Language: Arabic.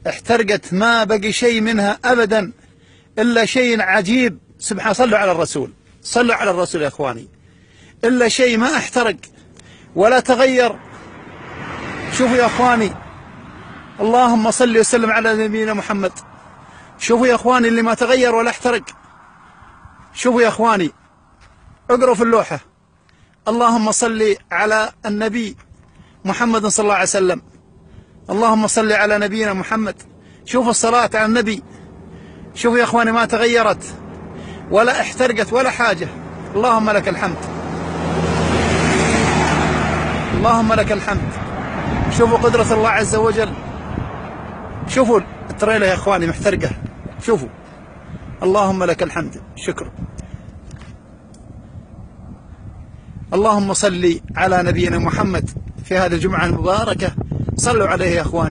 احترقت، ما بقي شيء منها أبدا إلا شيء عجيب. سبحان، صلوا على الرسول، صلوا على الرسول يا إخواني، إلا شيء ما احترق ولا تغير. شوفوا يا إخواني، اللهم صل وسلم على نبينا محمد. شوفوا يا إخواني اللي ما تغير ولا احترق. شوفوا يا إخواني، اقروا في اللوحة: اللهم صل على النبي محمد صلى الله عليه وسلم، اللهم صل على نبينا محمد. شوفوا الصلاة على النبي. شوفوا يا إخواني، ما تغيرت ولا احترقت ولا حاجة. اللهم لك الحمد، اللهم لك الحمد. شوفوا قدرة الله عز وجل. شوفوا التريلة يا إخواني محترقة. شوفوا، اللهم لك الحمد. شكرا. اللهم صل على نبينا محمد في هذه الجمعة المباركة. صلوا عليه يا إخواني.